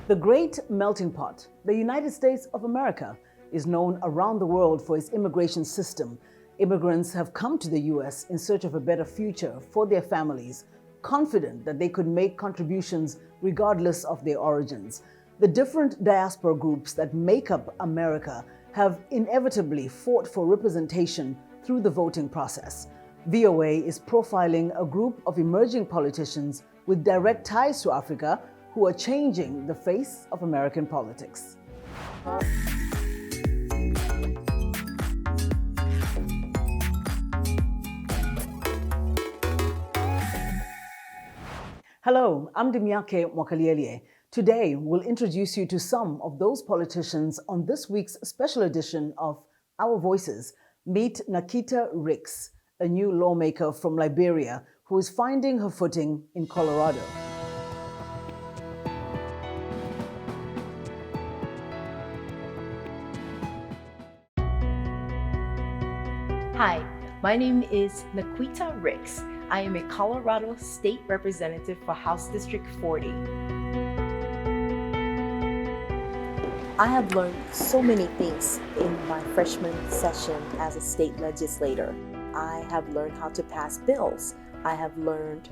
The great melting pot, the United States of America, is known around the world for its immigration system. Immigrants have come to the U.S. in search of a better future for their families, confident that they could make contributions regardless of their origins. The different diaspora groups that make up America have inevitably fought for representation through the voting process. VOA is profiling a group of emerging politicians with direct ties to Africa who are changing the face of American politics. Hello, I'm Dimyake Mwakalielie. Today, we'll introduce you to some of those politicians on this week's special edition of Our Voices. Meet Naquita Rix, a new lawmaker from Liberia who is finding her footing in Colorado. Hi, my name is Naquita Rix. I am a Colorado State Representative for House District 40. I have learned so many things in my freshman session as a state legislator. I have learned how to pass bills. I have learned,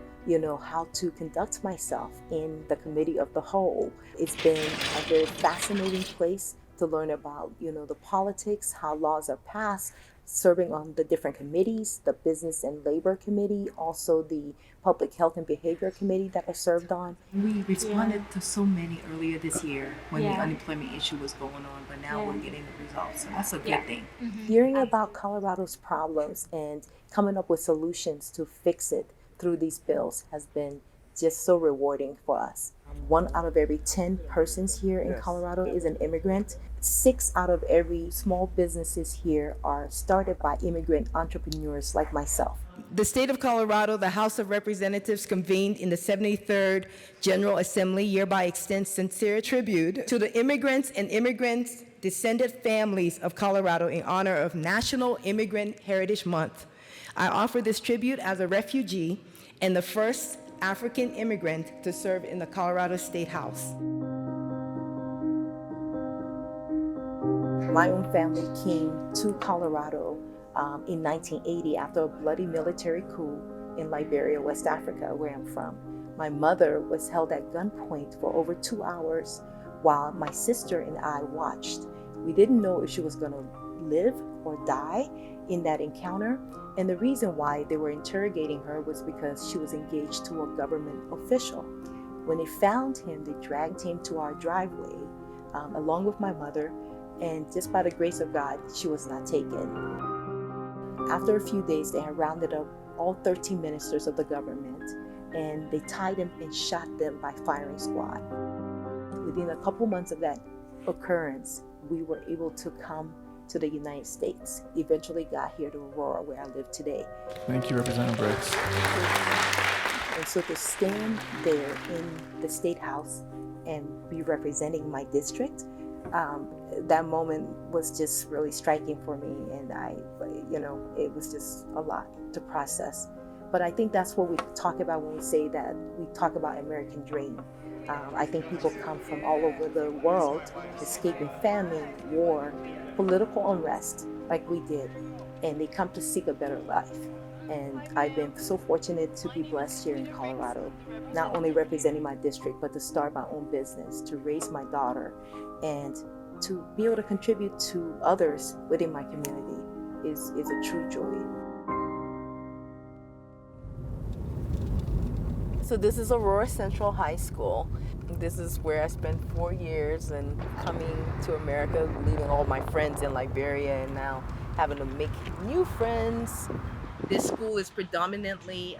how to conduct myself in the committee of the whole. It's been a very fascinating place to learn about, the politics, how laws are passed, serving on the different committees, the Business and Labor Committee, also the Public Health and Behavior Committee that I served on. We responded to so many earlier this year when the unemployment issue was going on, but now we're getting the results, so that's a good thing. Mm-hmm. Hearing about Colorado's problems and coming up with solutions to fix it through these bills has been just so rewarding for us. 1 out of every 10 persons here in Colorado is an immigrant. 6 out of every small businesses here are started by immigrant entrepreneurs like myself. The state of Colorado, the House of Representatives convened in the 73rd General Assembly hereby extends sincere tribute to the immigrants and immigrants' descended families of Colorado in honor of National Immigrant Heritage Month. I offer this tribute as a refugee and the first African immigrant to serve in the Colorado State House. My own family came to Colorado in 1980 after a bloody military coup in Liberia, West Africa, where I'm from. My mother was held at gunpoint for over 2 hours while my sister and I watched. We didn't know if she was going to live or die in that encounter. And the reason why they were interrogating her was because she was engaged to a government official. When they found him, they dragged him to our driveway along with my mother, and just by the grace of God, she was not taken. After a few days, they had rounded up all 13 ministers of the government, and they tied them and shot them by firing squad. Within a couple months of that occurrence, we were able to come to the United States. Eventually got here to Aurora, where I live today. Thank you, Representative Rix. And so to stand there in the State House and be representing my district, that moment was just really striking for me, and it was just a lot to process. But I think that's what we talk about when we say that we talk about American dream. I think people come from all over the world, escaping famine, war, political unrest, like we did, and they come to seek a better life. And I've been so fortunate to be blessed here in Colorado, not only representing my district, but to start my own business, to raise my daughter, and to be able to contribute to others within my community is a true joy. So this is Aurora Central High School. This is where I spent 4 years, and coming to America, leaving all my friends in Liberia, and now having to make new friends. This school is predominantly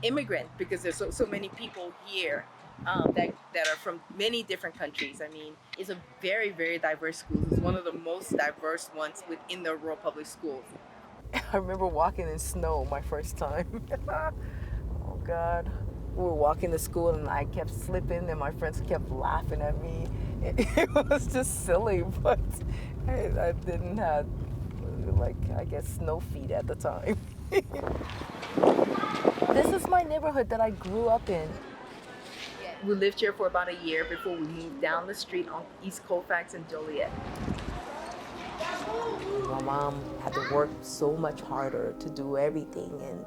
immigrant because there's so many people here that are from many different countries. I mean, it's a very, very diverse school. It's one of the most diverse ones within the Aurora Public Schools. I remember walking in snow my first time. Oh God. We were walking to school and I kept slipping and my friends kept laughing at me. It was just silly, but I didn't have, snow feet at the time. This is my neighborhood that I grew up in. We lived here for about a year before we moved down the street on East Colfax and Joliet. My mom had to work so much harder to do everything and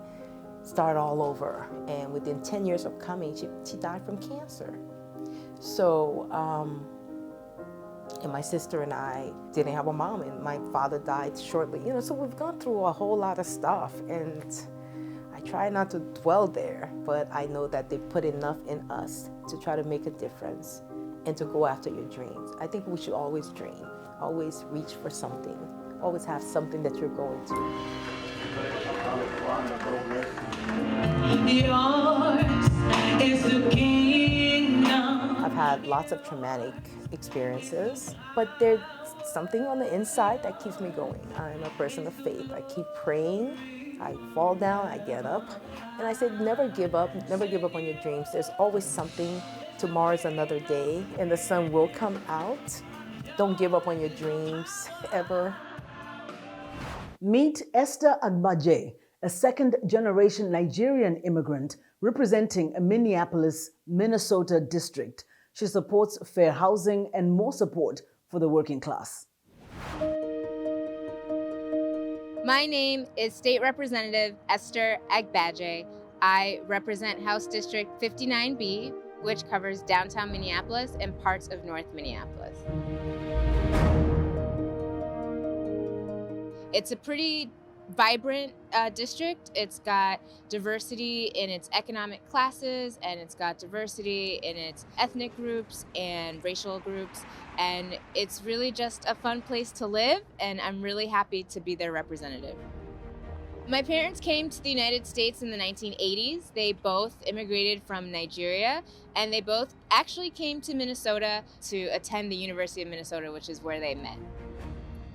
start all over. And within 10 years of coming, she died from cancer. So, and my sister and I didn't have a mom, and my father died shortly. So we've gone through a whole lot of stuff, and I try not to dwell there, but I know that they put enough in us to try to make a difference and to go after your dreams. I think we should always dream, always reach for something, always have something that you're going to. Yours is the kingdom. I've had lots of traumatic experiences, but there's something on the inside that keeps me going. I'm a person of faith. I keep praying. I fall down, I get up, and I said, never give up on your dreams. There's always something. Tomorrow's another day, and the sun will come out. Don't give up on your dreams, ever. Meet Esther Agbaje, a second-generation Nigerian immigrant representing a Minneapolis, Minnesota district. She supports fair housing and more support for the working class. My name is State Representative Esther Agbaje. I represent House District 59B, which covers downtown Minneapolis and parts of North Minneapolis. It's a pretty vibrant district. It's got diversity in its economic classes, and it's got diversity in its ethnic groups and racial groups. And it's really just a fun place to live, and I'm really happy to be their representative. My parents came to the United States in the 1980s. They both immigrated from Nigeria, and they both actually came to Minnesota to attend the University of Minnesota, which is where they met.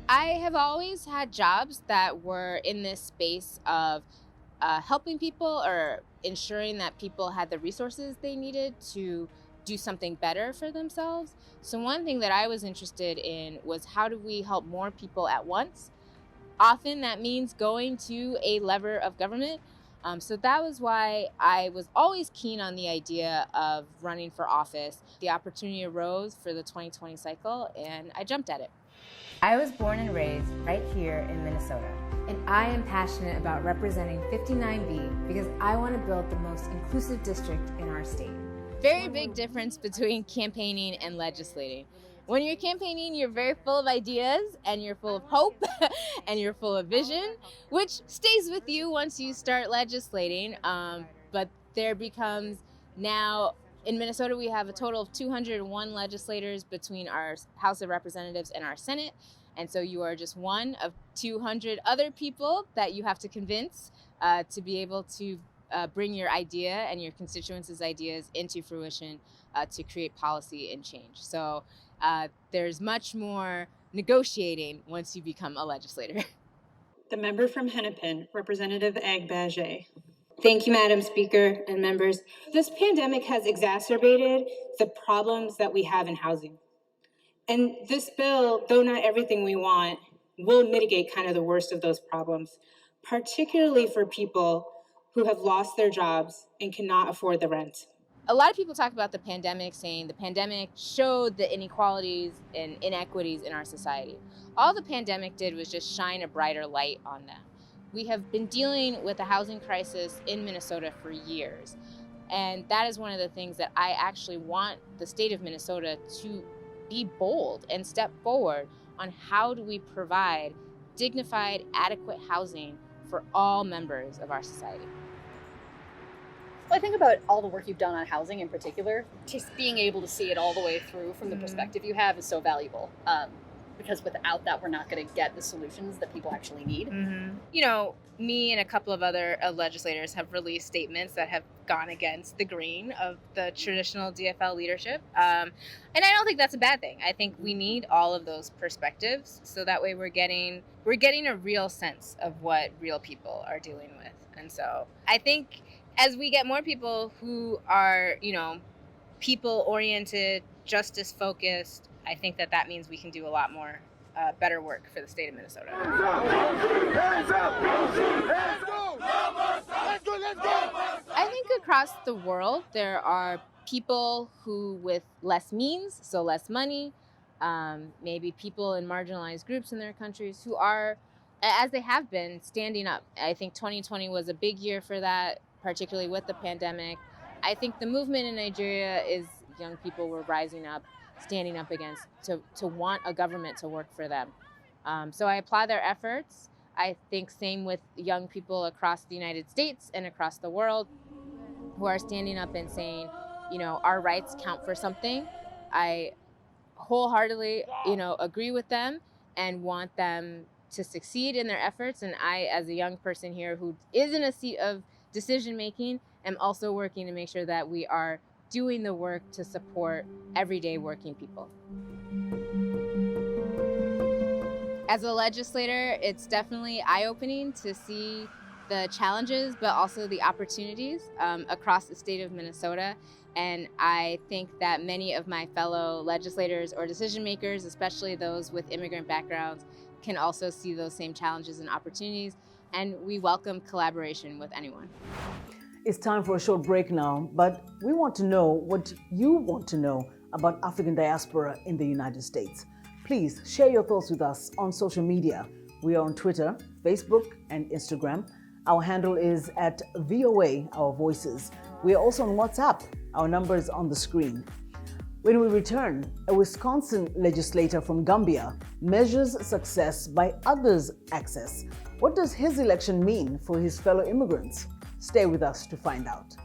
I have always had jobs that were in this space of helping people or ensuring that people had the resources they needed to do something better for themselves. So one thing that I was interested in was, how do we help more people at once? Often that means going to a lever of government. So that was why I was always keen on the idea of running for office. The opportunity arose for the 2020 cycle, and I jumped at it. I was born and raised right here in Minnesota, and I am passionate about representing 59B because I want to build the most inclusive district in our state. Very big difference between campaigning and legislating. When you're campaigning, you're very full of ideas, and you're full of hope, and you're full of vision, which stays with you once you start legislating. But there becomes now, in Minnesota, we have a total of 201 legislators between our House of Representatives and our Senate. And so you are just one of 200 other people that you have to convince to be able to bring your idea and your constituents' ideas into fruition to create policy and change. So there's much more negotiating once you become a legislator. The member from Hennepin, Representative Agbaje. Thank you, Madam Speaker and members. This pandemic has exacerbated the problems that we have in housing. And this bill, though not everything we want, will mitigate kind of the worst of those problems, particularly for people who have lost their jobs and cannot afford the rent. A lot of people talk about the pandemic, saying the pandemic showed the inequalities and inequities in our society. All the pandemic did was just shine a brighter light on them. We have been dealing with a housing crisis in Minnesota for years. And that is one of the things that I actually want the state of Minnesota to be bold and step forward on. How do we provide dignified, adequate housing for all members of our society? Well, I think about all the work you've done on housing in particular. Just being able to see it all the way through from the perspective you have is so valuable. Because without that, we're not going to get the solutions that people actually need. You know, me and a couple of other legislators have released statements that have gone against the grain of the traditional DFL leadership. And I don't think that's a bad thing. I think we need all of those perspectives, so that way we're getting a real sense of what real people are dealing with. And so I think as we get more people who are, people-oriented, justice-focused, I think that means we can do a lot more better work for the state of Minnesota. I think a across the world, there are people who with less means, so less money, maybe people in marginalized groups in their countries who are, as they have been, standing up. I think 2020 was a big year for that, particularly with the pandemic. I think the movement in Nigeria is young people were rising up, standing up against, to want a government to work for them. So I applaud their efforts. I think same with young people across the United States and across the world who are standing up and saying, you know, our rights count for something. I wholeheartedly, you know, agree with them and want them to succeed in their efforts. And I, as a young person here who is in a seat of decision making, am also working to make sure that we are doing the work to support everyday working people. As a legislator, it's definitely eye-opening to see the challenges, but also the opportunities across the state of Minnesota. And I think that many of my fellow legislators or decision makers, especially those with immigrant backgrounds, can also see those same challenges and opportunities. And we welcome collaboration with anyone. It's time for a short break now, but we want to know what you want to know about African diaspora in the United States. Please share your thoughts with us on social media. We are on Twitter, Facebook, and Instagram. Our handle is at VOA, Our Voices. We are also on WhatsApp. Our number is on the screen. When we return, a Wisconsin legislator from Gambia measures success by others' access. What does his election mean for his fellow immigrants? Stay with us to find out.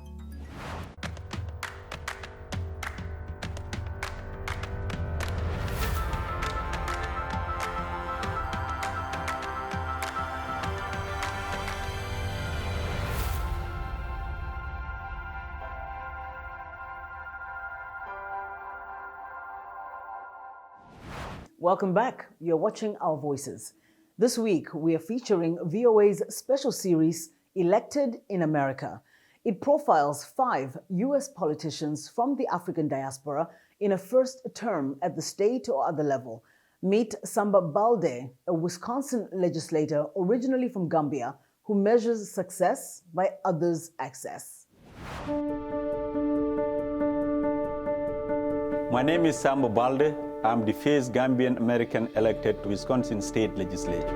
Welcome back. You're watching Our Voices. This week, we are featuring VOA's special series, Elected in America. It profiles 5 U.S. politicians from the African diaspora in a first term at the state or other level. Meet Samba Balde, a Wisconsin legislator originally from Gambia, who measures success by others' access. My name is Samba Balde. I'm the first Gambian American elected to Wisconsin State Legislature.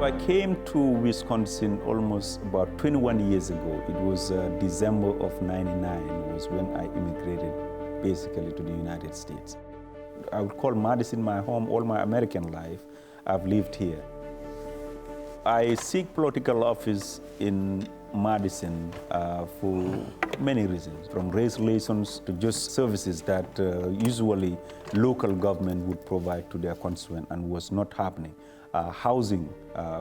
I came to Wisconsin almost about 21 years ago. It was December of '99 was when I immigrated basically to the United States. I would call Madison my home all my American life. I've lived here. I seek political office in Madison for many reasons, from race relations to just services that usually local government would provide to their constituent and was not happening. Housing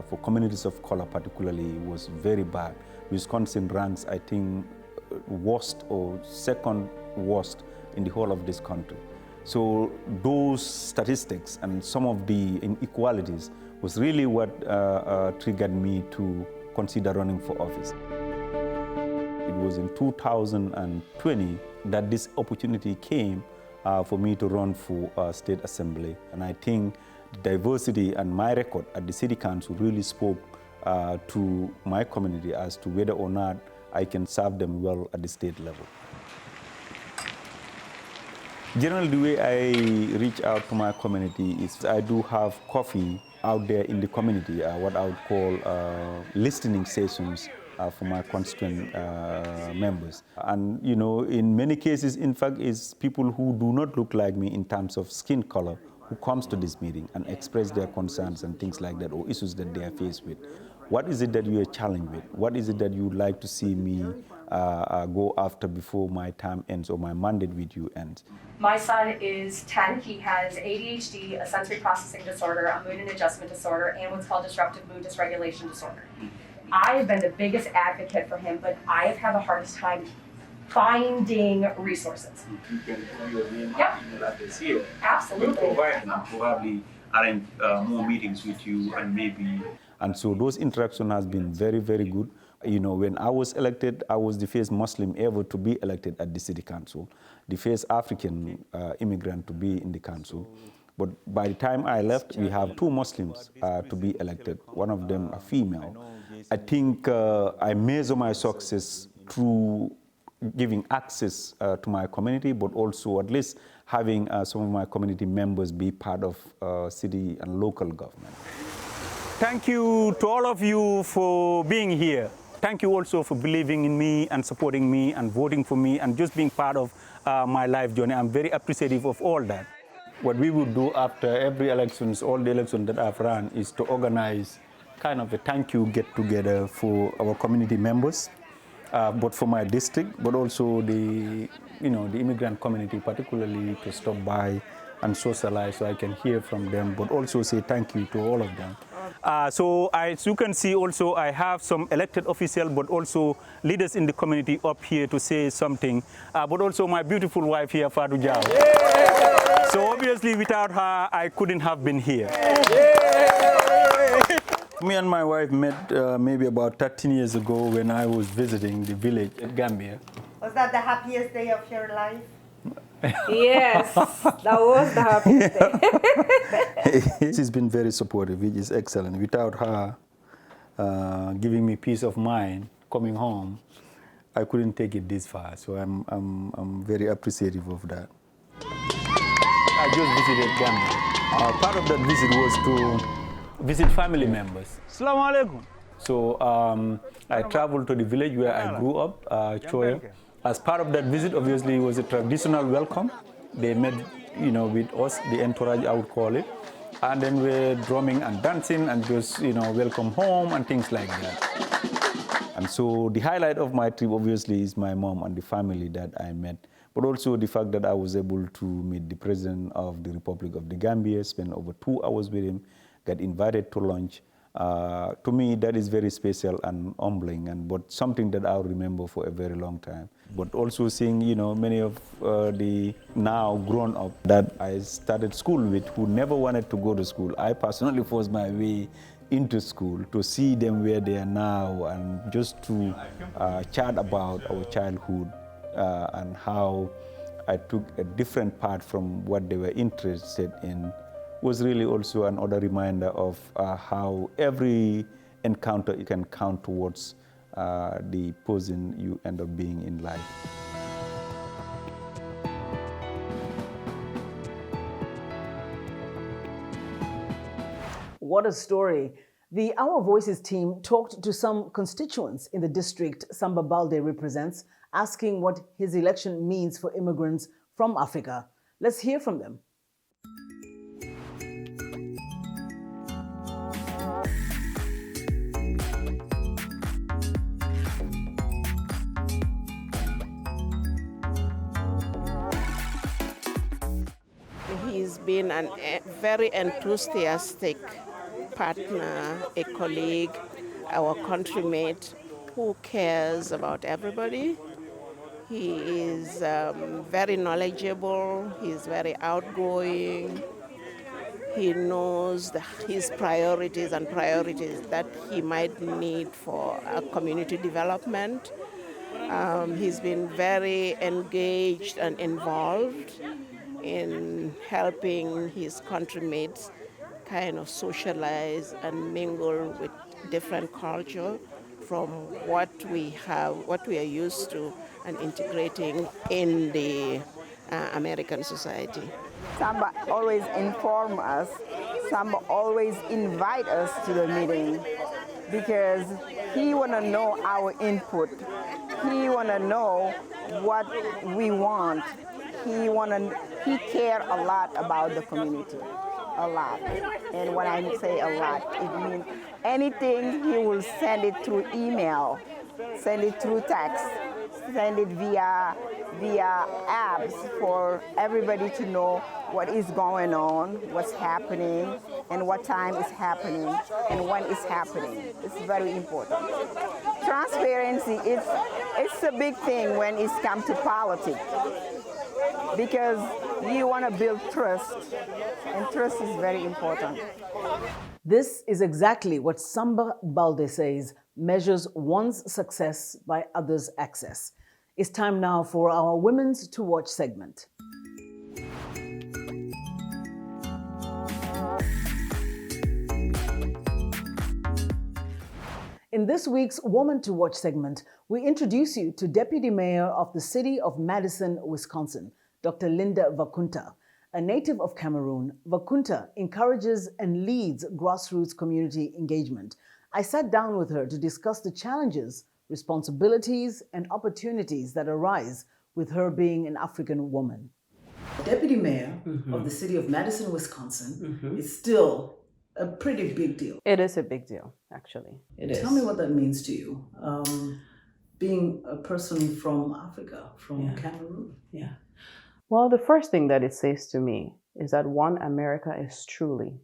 for communities of color particularly was very bad. Wisconsin ranks, I think, worst or second worst in the whole of this country. So those statistics and some of the inequalities was really what triggered me to consider running for office. It was in 2020 that this opportunity came for me to run for state assembly. And I think the diversity and my record at the city council really spoke to my community as to whether or not I can serve them well at the state level. Generally, the way I reach out to my community is I do have coffee out there in the community, what I would call listening sessions for my constituent members. And, you know, in many cases, in fact, it's people who do not look like me in terms of skin color who comes to this meeting and express their concerns and things like that, or issues that they are faced with. What is it that you are challenged with? What is it that you would like to see me go after before my time ends or my mandate with you ends? My son is 10. He has ADHD, a sensory processing disorder, a mood and adjustment disorder, and what's called disruptive mood dysregulation disorder. I have been the biggest advocate for him, but I have had the hardest time finding resources. You can put your name Yep. and email address here. Absolutely. We'll provide and probably arrange more meetings with you and maybe. And so those interactions has been very, very good. You know, when I was elected, I was the first Muslim ever to be elected at the city council, the first African immigrant to be in the council. But by the time I left, we have 2 Muslims to be elected, one of them a female. I think I measure my success through giving access to my community, but also at least having some of my community members be part of city and local government. Thank you to all of you for being here. Thank you also for believing in me and supporting me and voting for me and just being part of my life journey. I'm very appreciative of all that. What we will do after every elections, all the elections that I've run, is to organize kind of a thank you get together for our community members, both for my district, but also the immigrant community, particularly to stop by and socialize so I can hear from them, but also say thank you to all of them. So as you can see also, I have some elected officials, but also leaders in the community up here to say something, but also my beautiful wife here, Fadu Jao. So obviously without her, I couldn't have been here. Me and my wife met maybe about 13 years ago when I was visiting the village at Gambia. Was that the happiest day of your life? Yes, that was the happiest day. She's been very supportive, which is excellent. Without her giving me peace of mind coming home, I couldn't take it this far. So I'm very appreciative of that. I just visited Gambia. Part of that visit was to visit family members. Assalamu alaikum. So I traveled to the village where I grew up, Choya. As part of that visit, obviously, it was a traditional welcome. They met, with us, the entourage, I would call it. And then we're drumming and dancing and just, welcome home and things like that. And so the highlight of my trip, obviously, is my mom and the family that I met. But also the fact that I was able to meet the President of the Republic of the Gambia, spend over 2 hours with him, get invited to lunch. To me, that is very special and humbling, but something that I'll remember for a very long time. But also seeing, many of the now grown up that I started school with who never wanted to go to school. I personally forced my way into school to see them where they are now and just to chat about our childhood and how I took a different path from what they were interested in. Was really also another reminder of how every encounter you can count towards the person you end up being in life. What a story. The Our Voices team talked to some constituents in the district Samba Balde represents, asking what his election means for immigrants from Africa. Let's hear from them. He's been a very enthusiastic partner, a colleague, our countrymate who cares about everybody. He is very knowledgeable, he's very outgoing, he knows his priorities and priorities that he might need for community development. He's been very engaged and involved in helping his countrymates kind of socialize and mingle with different culture from what we are used to, and integrating in the American society. Samba always inform us. Samba always invite us to the meeting because he want to know our input. He want to know what we want. He care a lot about the community, a lot. And when I say a lot, it means anything he will send it through email, send it through text, send it via apps for everybody to know what is going on, what's happening, and what time is happening, and when it's happening. It's very important. Transparency, it's a big thing when it's come to politics, because you want to build trust, and trust is very important. This is exactly what Samba Balde says measures one's success by others' access. It's time now for our Women's to Watch segment. In this week's Woman to Watch segment, we introduce you to Deputy Mayor of the city of Madison, Wisconsin, Dr. Linda Vacunta. A native of Cameroon, Vacunta encourages and leads grassroots community engagement. I sat down with her to discuss the challenges, responsibilities, and opportunities that arise with her being an African woman. Deputy Mayor of the city of Madison, Wisconsin is still a pretty big deal. It is a big deal, actually. It is. Tell me what that means to you, being a person from Africa, from Cameroon. Yeah. Well, the first thing that it says to me is that one, America is truly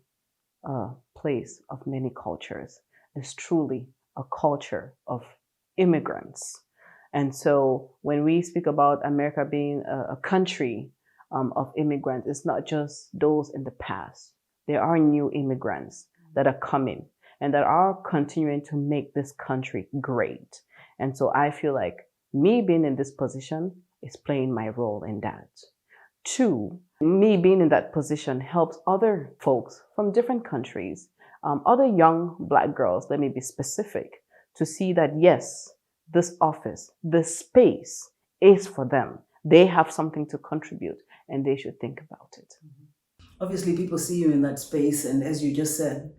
a place of many cultures. It's truly a culture of immigrants. And so when we speak about America being a country of immigrants, it's not just those in the past. There are new immigrants that are coming and that are continuing to make this country great. And so I feel like me being in this position is playing my role in that. Two, me being in that position helps other folks from different countries, other young Black girls, let me be specific, to see that yes, this office, this space is for them. They have something to contribute and they should think about it. Obviously, people see you in that space, and as you just said,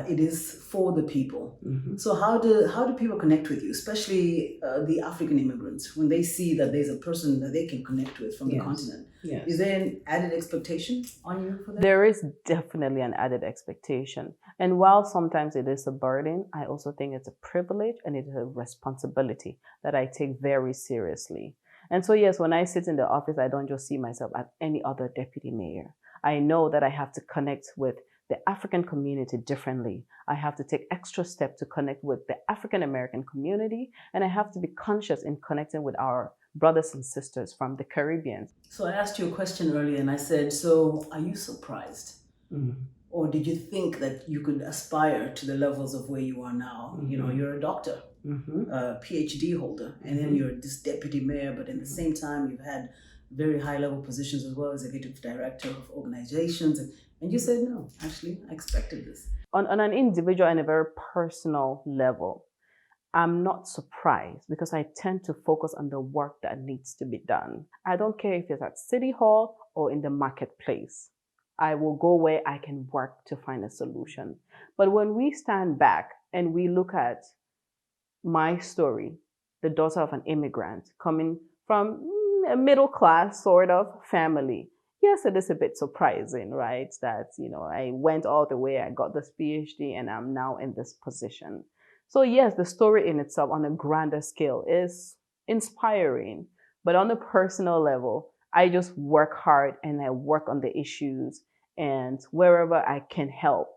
it is for the people. So how do people connect with you, especially the African immigrants, when they see that there's a person that they can connect with from the continent? Yes. Is there an added expectation on you for that? There is definitely an added expectation. And while sometimes it is a burden, I also think it's a privilege and it is a responsibility that I take very seriously. And so yes, when I sit in the office, I don't just see myself as any other deputy mayor. I know that I have to connect with the African community differently. I have to take extra steps to connect with the African American community, and I have to be conscious in connecting with our brothers and sisters from the Caribbean. So I asked you a question earlier and I said, so are you surprised? Or did you think that you could aspire to the levels of where you are now? You know, you're a doctor, a PhD holder, and then you're this deputy mayor, but at the same time, you've had very high level positions as well, executive director of organizations. And you said, no, actually, I expected this. On an individual and a very personal level, I'm not surprised because I tend to focus on the work that needs to be done. I don't care if it's at City Hall or in the marketplace. I will go where I can work to find a solution. But when we stand back and we look at my story, the daughter of an immigrant coming from a middle class sort of family, yes, it is a bit surprising, right? That, you know, I went all the way, I got this PhD, and I'm now in this position. So yes, the story in itself on a grander scale is inspiring, but on a personal level, I just work hard and I work on the issues, and wherever I can help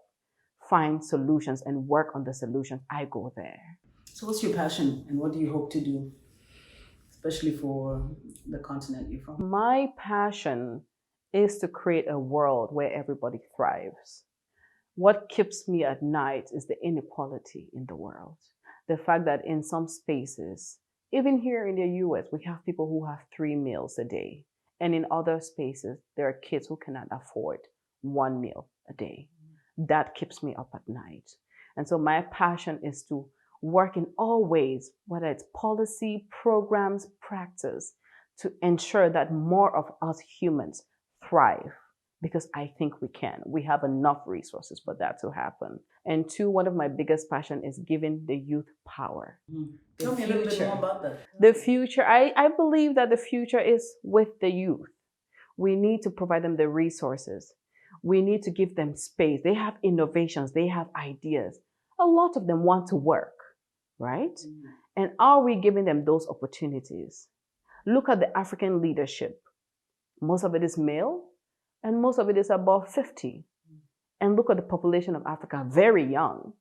find solutions and work on the solutions, I go there. So what's your passion and what do you hope to do, especially for the continent you're from? My passion is to create a world where everybody thrives. What keeps me at night is the inequality in the world. The fact that in some spaces, even here in the US, we have people who have 3 meals a day. And in other spaces, there are kids who cannot afford 1 meal a day. That keeps me up at night. And so my passion is to work in all ways, whether it's policy, programs, practice, to ensure that more of us humans thrive, because I think we can. We have enough resources for that to happen. And two, one of my biggest passion is giving the youth power. Tell me a little bit more about that. The future, I believe that the future is with the youth. We need to provide them the resources. We need to give them space. They have innovations, they have ideas. A lot of them want to work, right? And are we giving them those opportunities? Look at the African leadership. Most of it is male, and most of it is above 50. And look at the population of Africa, very young.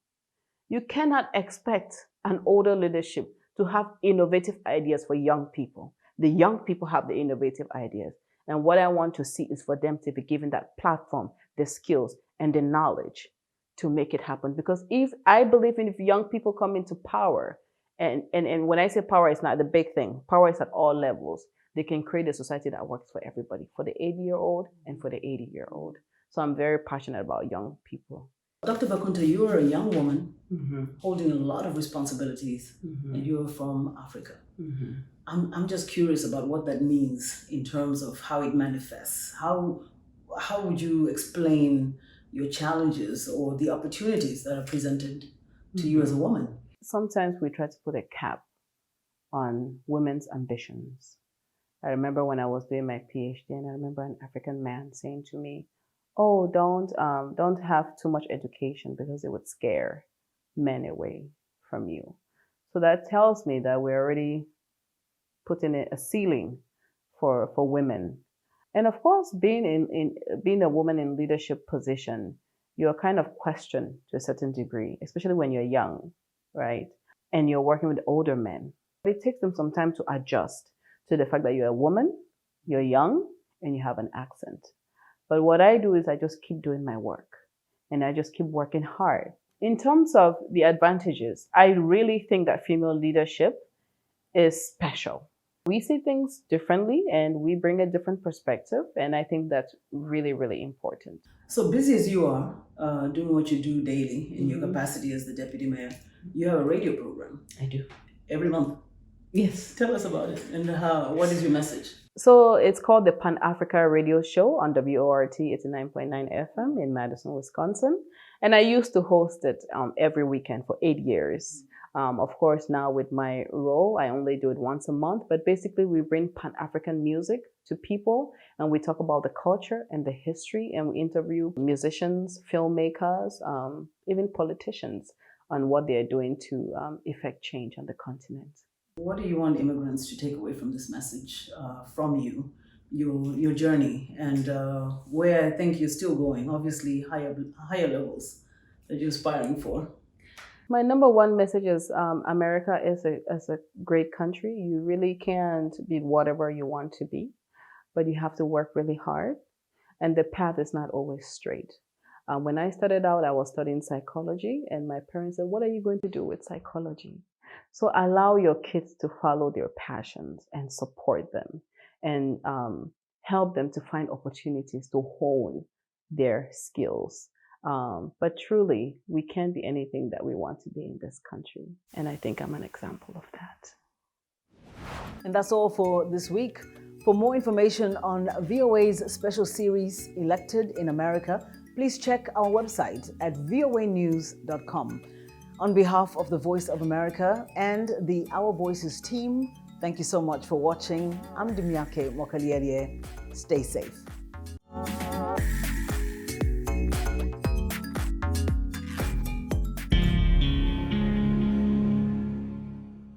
You cannot expect an older leadership to have innovative ideas for young people. The young people have the innovative ideas. And what I want to see is for them to be given that platform, the skills, and the knowledge to make it happen. Because if I believe if young people come into power, and when I say power, it's not the big thing. Power is at all levels. They can create a society that works for everybody, for the 80-year-old and for the 80-year-old. So I'm very passionate about young people Dr. Vacunta, you're a young woman holding a lot of responsibilities, and you're from Africa. I'm just curious about what that means in terms of how it manifests. How would you explain your challenges or the opportunities that are presented to you as a woman? Sometimes we try to put a cap on women's ambitions. I remember when I was doing my PhD, and I remember an African man saying to me, "Oh, don't have too much education because it would scare men away from you." So that tells me that we're already putting a ceiling for women. And of course, being a woman in leadership position, you're kind of questioned to a certain degree, especially when you're young, right? And you're working with older men. It takes them some time to adjust to the fact that you're a woman, you're young, and you have an accent. But what I do is I just keep doing my work, and I just keep working hard. In terms of the advantages, I really think that female leadership is special. We see things differently, and we bring a different perspective, and I think that's really, really important. So busy as you are, doing what you do daily in your capacity as the deputy mayor, you have a radio program. I do. Every month. Yes. Tell us about it, and what is your message? So it's called the Pan-Africa Radio Show on WORT 89.9 FM in Madison, Wisconsin. And I used to host it every weekend for 8 years. Of course, now with my role, I only do it once a month. But basically, we bring Pan-African music to people, and we talk about the culture and the history, and we interview musicians, filmmakers, even politicians on what they're doing to effect change on the continent. What do you want immigrants to take away from this message, from you, your journey, and where I think you're still going, obviously higher levels that you're aspiring for? My number one message is America is a great country. You really can't be whatever you want to be, but you have to work really hard, and the path is not always straight. When I started out, I was studying psychology, and my parents said, "What are you going to do with psychology?" So allow your kids to follow their passions and support them, and help them to find opportunities to hone their skills. But truly, we can be anything that we want to be in this country. And I think I'm an example of that. And that's all for this week. For more information on VOA's special series, Elected in America, please check our website at voanews.com. On behalf of the Voice of America and the Our Voices team, thank you so much for watching. I'm Dimyake Mokalierie. Stay safe.